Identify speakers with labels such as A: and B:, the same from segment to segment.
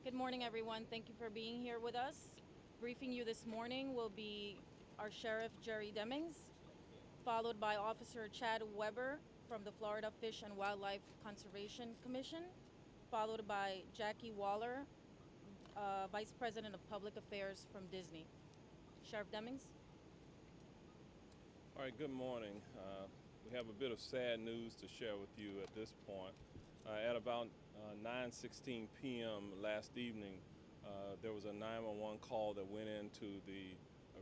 A: Good morning, everyone. Thank you for being here with us. Briefing you this morning will be our Sheriff Jerry Demings, followed by Officer Chad Weber from the Florida Fish and Wildlife Conservation Commission, followed by Jackie Waller, Vice President of Public Affairs from Disney. Sheriff Demings?
B: All right, good morning. We have a bit of sad news to share with you at this point. At about 9:16 p.m. last evening, there was a 911 call that went into the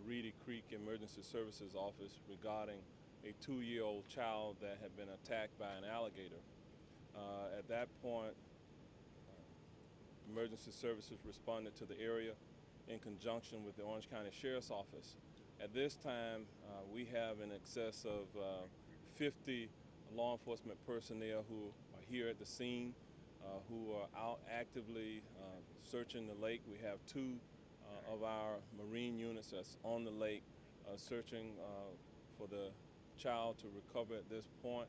B: Reedy Creek Emergency Services office regarding a 2-year-old child that had been attacked by an alligator. At that point, emergency services responded to the area in conjunction with the Orange County Sheriff's Office. At this time, we have in excess of 50 law enforcement personnel who are here at the scene, who are out actively searching the lake. We have two of our Marine units that's on the lake searching for the child to recover at this point.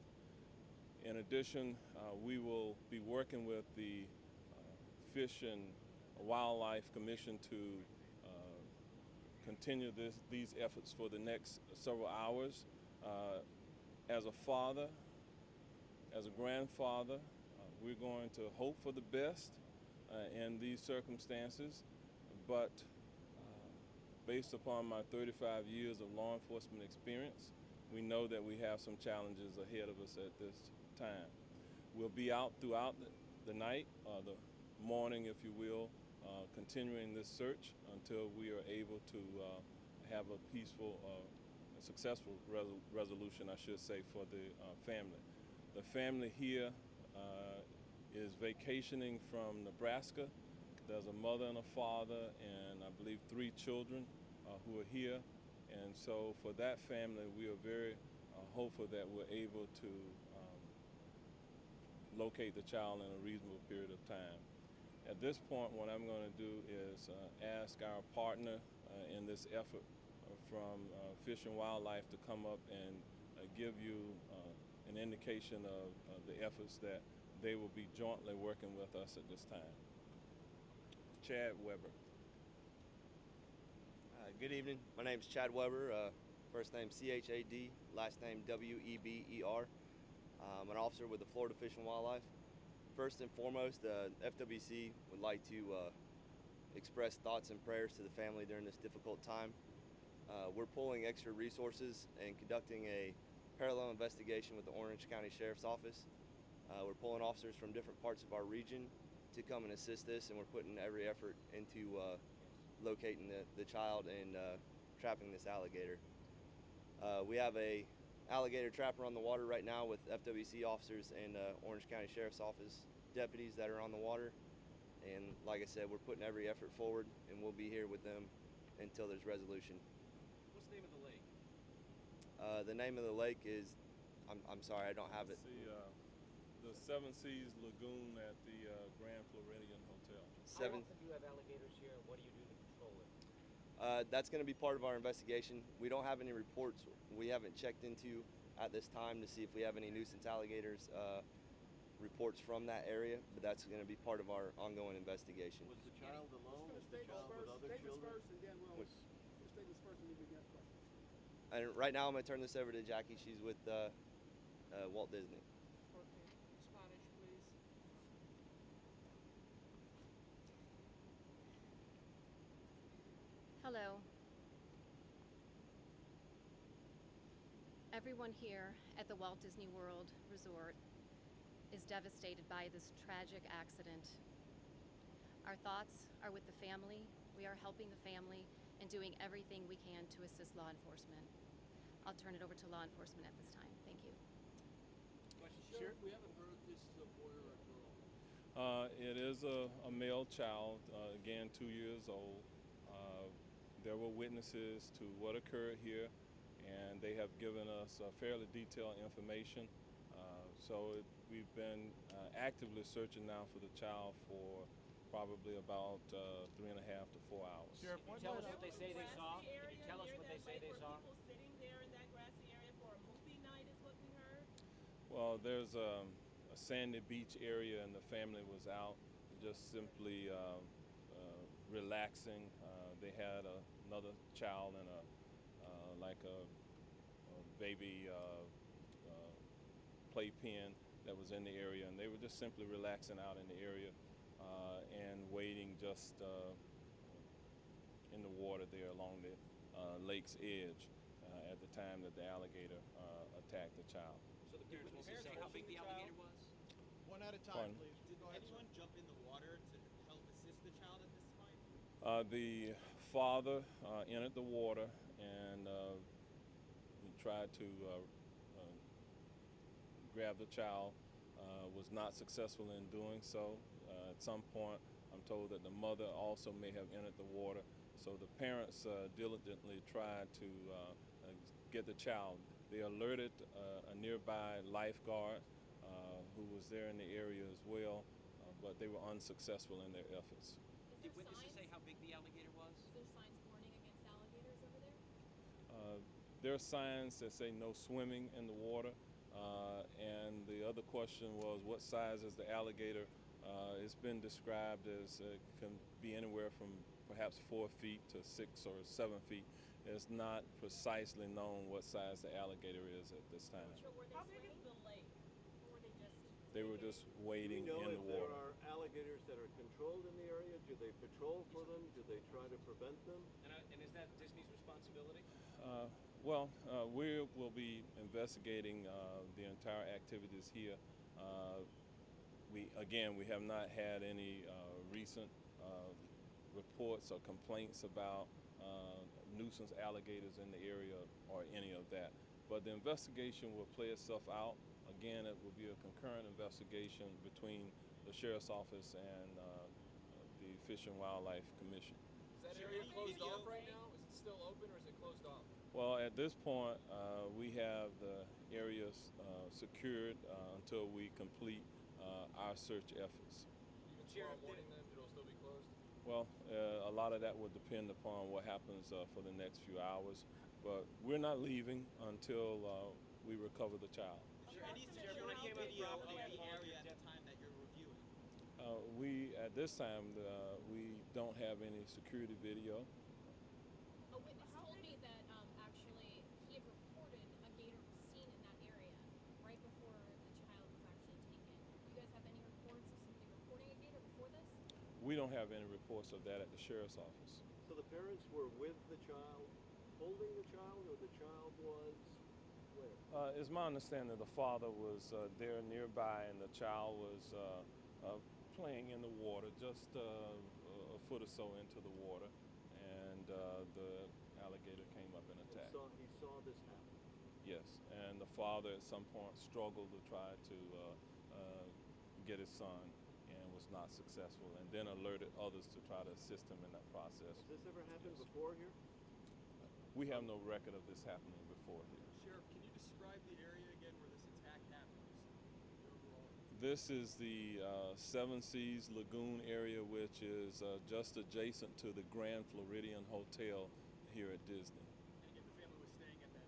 B: In addition, we will be working with the Fish and Wildlife Commission to continue these efforts for the next several hours. As a father, as a grandfather, we're going to hope for the best in these circumstances, but based upon my 35 years of law enforcement experience, we know that we have some challenges ahead of us at this time. We'll be out throughout the night, the morning, if you will, continuing this search until we are able to have a peaceful, successful resolution, I should say, for the family. The family here is vacationing from Nebraska. There's a mother and a father and I believe 3 children who are here. And so for that family, we are very hopeful that we're able to locate the child in a reasonable period of time. At this point, what I'm going to do is ask our partner in this effort from Fish and Wildlife to come up and give you an indication of the efforts that they will be jointly working with us at this time. Chad Weber.
C: Good evening. My name is Chad Weber. First name C-H-A-D, last name W-E-B-E-R. I'm an officer with the Florida Fish and Wildlife. First and foremost, FWC would like to express thoughts and prayers to the family during this difficult time. We're pulling extra resources and conducting a parallel investigation with the Orange County Sheriff's Office. We're pulling officers from different parts of our region to come and assist us, and we're putting every effort into locating the child and trapping this alligator. We have a alligator trapper on the water right now with FWC officers and Orange County Sheriff's Office deputies that are on the water. And like I said, we're putting every effort forward, and we'll be here with them until there's resolution.
D: What's the name of the lake?
C: The name of the lake is, I'm sorry, I don't have it.
B: The Seven Seas Lagoon at the Grand Floridian Hotel.
D: How often do you have alligators here, and what do you do to control it?
C: That's going to be part of our investigation. We don't have any reports we haven't checked into at this time to see if we have any nuisance alligators reports from that area, but that's going to be part of our ongoing investigation.
E: Was the child alone? Was the child with other children?
F: First, and then we'll statements first, and then we get questions.
C: And right now I'm going to turn this over to Jackie. She's with Walt Disney.
F: Okay, Spanish, please.
G: Hello. Everyone here at the Walt Disney World Resort is devastated by this tragic accident. Our thoughts are with the family. We are helping the family and doing everything we can to assist law enforcement. I'll turn it over to law enforcement at this time. Thank you.
F: Sheriff, we haven't heard if this is a boy or a girl.
B: It is a male child, again 2 years old. There were witnesses to what occurred here, and they have given us fairly detailed information. We've been actively searching now for the child for probably about 3.5 to 4 hours.
D: Sheriff, can you tell us what they say they saw? Can you tell us what they say they saw?
H: People sitting there in that grassy area for a movie night is what we heard.
B: Well, there's a sandy beach area, and the family was out just simply relaxing. They had another child in a baby playpen that was in the area, and they were just simply relaxing out in the area and waiting just in the water there along the lake's edge at the time that the alligator attacked the child.
D: So the parents will say how big the alligator was?
E: One at a time,
B: Pardon?
E: please.
I: Did
E: Go ahead, sir.
I: anyone jump in the water to help assist the child at this time?
B: The father entered the water and he tried to grab the child, was not successful in doing so. At some point, I'm told that the mother also may have entered the water. So the parents diligently tried to get the child. They alerted a nearby lifeguard who was there in the area as well, but they were unsuccessful in their efforts.
D: Did witnesses say how big the alligator was?
J: Is there signs warning against alligators over there?
B: There are signs that say no swimming in the water, and the other question was what size is the alligator? It's been described as can be anywhere from perhaps 4 feet to 6 or 7 feet. It's not precisely known what size the alligator is at this time.
H: How big is the lake? Or were they just?
B: They were just
E: Do
B: waiting
E: we know
B: in
E: if
B: the
E: there
B: water.
E: are alligators that are controlled in the area? Do they patrol for them? Do they try to prevent them?
D: And is that Disney's responsibility?
B: We will be investigating the entire activities here. We have not had any recent reports or complaints about nuisance alligators in the area or any of that. But the investigation will play itself out. Again, it will be a concurrent investigation between the Sheriff's Office and the Fish and Wildlife Commission.
F: Is that area closed off right now? Is it still open or is it closed off?
B: Well, at this point, we have the areas secured until we complete our search efforts.
F: Even tomorrow morning then, it'll still be closed?
B: Well, a lot of that will depend upon what happens for the next few hours, but we're not leaving until we recover the child.
I: Is there any security video of the area at the time that you're reviewing?
B: At this time, we don't have any security video.
J: A witness told me that actually he had reported a gator was seen in that area right before the child was actually taken. Do you guys have any reports of somebody reporting a gator before this?
B: We don't have any reports of that at the Sheriff's Office.
E: So the parents were with the child, holding the child, or the child was where?
B: It's my understanding the father was there nearby and the child was playing in the water, just a foot or so into the water, and the alligator came up and attacked.
E: So he saw this happen.
B: Yes, and the father at some point struggled to try to get his son and was not successful, and then alerted others to try to assist him in that process.
E: Has this ever happened
B: Yes.
E: before here?
B: We have no record of this happening before here.
F: Sheriff, can you describe the area again where this attack happened? Just the overall.
B: This is the Seven Seas Lagoon area, which is just adjacent to the Grand Floridian Hotel here at Disney.
F: And again, the family was staying at that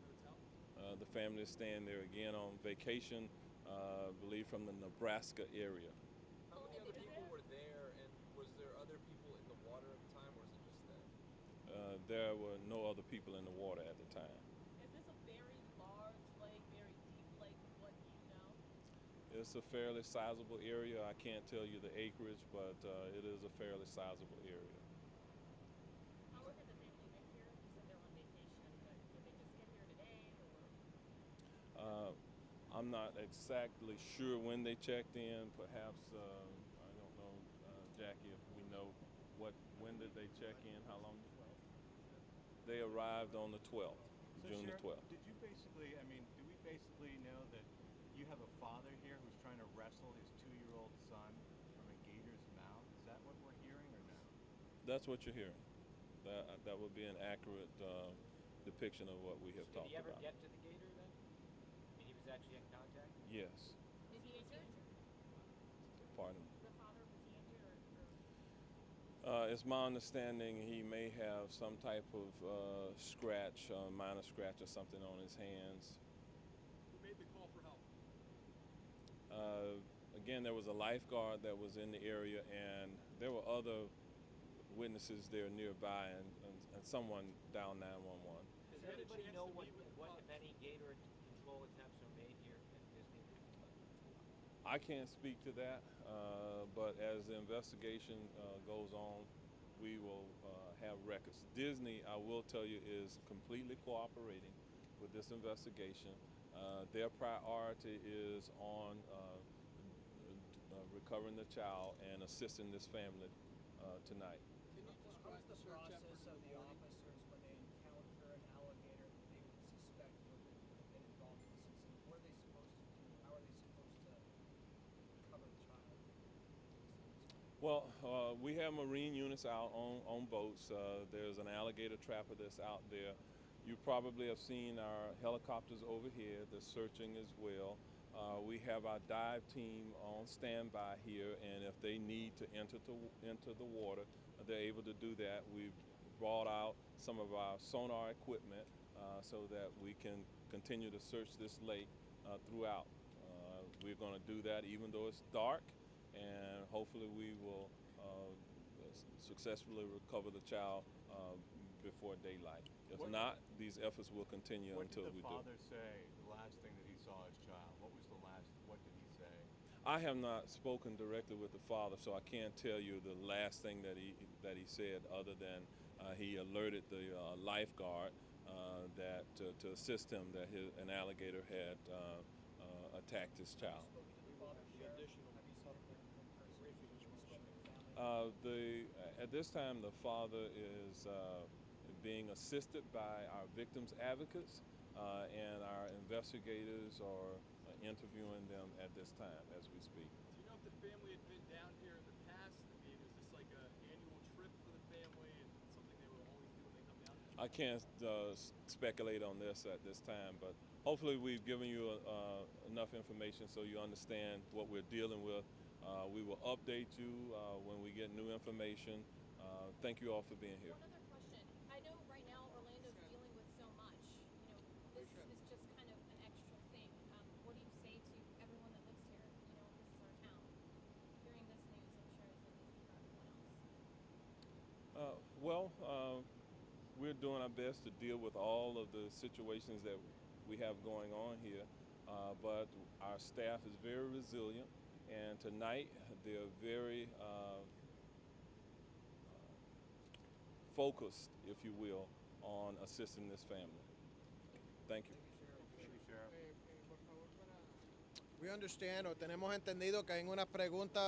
F: hotel?
B: The family is staying there again on vacation, I believe from the Nebraska area.
F: How many other people were there, and was there other people in the water at the time, or is it just them?
B: There were no other people in the water at the time.
H: Is this a very large lake, very deep lake, from what you know?
B: It's a fairly sizable area. I can't tell you the acreage, but it is a fairly sizable area.
J: How long did the family been here? You said they're on vacation, but did they just get here today or?
B: I'm not exactly sure when they checked in. Perhaps, I don't know, Jackie, if we know when did they check in, how long? They arrived on the 12th, June the 12th.
K: Did you basically, do we basically know that you have a father here who's trying to wrestle his 2-year-old son from a gator's mouth? Is that what we're hearing or no?
B: That's what you're hearing. That would be an accurate depiction of what we have
D: Did
B: talked
D: he ever
B: about.
D: get to the gator then? I mean, he was actually in contact?
B: Yes.
J: Is he injured?
B: Pardon me.
J: The father, was he injured or?
B: It's my understanding he may have some type of scratch, minor scratch or something on his hands.
F: Who made the call for help?
B: Again, there was a lifeguard that was in the area, and there were other witnesses there nearby and someone dialed 911.
D: Does anybody know what, if any, gator control attempts are made here at Disney?
B: I can't speak to that, but as the investigation goes on, we will have records. Disney, I will tell you, is completely cooperating with this investigation. Their priority is on recovering the child and assisting this family tonight.
L: Can you describe the process of the officers when they encounter an alligator that they would suspect would have been involved in this incident? What are they supposed to do? How are they supposed to recover the child?
B: Well, we have marine units out on boats. There's an alligator trapper that's out there. You probably have seen our helicopters over here. They're searching as well. We have our dive team on standby here, and if they need to enter the water, they're able to do that. We've brought out some of our sonar equipment so that we can continue to search this lake throughout. We're going to do that even though it's dark, and hopefully we will successfully recover the child before daylight. If not, these efforts will continue until we do.
K: What did the father say the last thing that he saw his child? What did he say?
B: I have not spoken directly with the father, so I can't tell you the last thing that he said, other than he alerted the lifeguard that to assist him that an alligator had attacked his child. At this time, the father is being assisted by our victims advocates, and our investigators are interviewing them at this time as we speak.
F: Do you know if the family had been down here in the past? I mean, is this like an annual trip for the family and something they will always do when they come down here?
B: I can't speculate on this at this time, but hopefully we've given you enough information so you understand what we're dealing with. We will update you when we get new information. Thank you all for being here.
J: One other question. I know right now Orlando's dealing with so much. You know, this is just kind of an extra thing. What do you say to everyone that lives here? You know, this is our town. Hearing this news, I'm sure, is a news for everyone else.
B: We're doing our best to deal with all of the situations that we have going on here, but our staff is very resilient, and tonight they're very focused, if you will, on assisting this family. Thank you.
M: We understand, o tenemos entendido que hay unas preguntas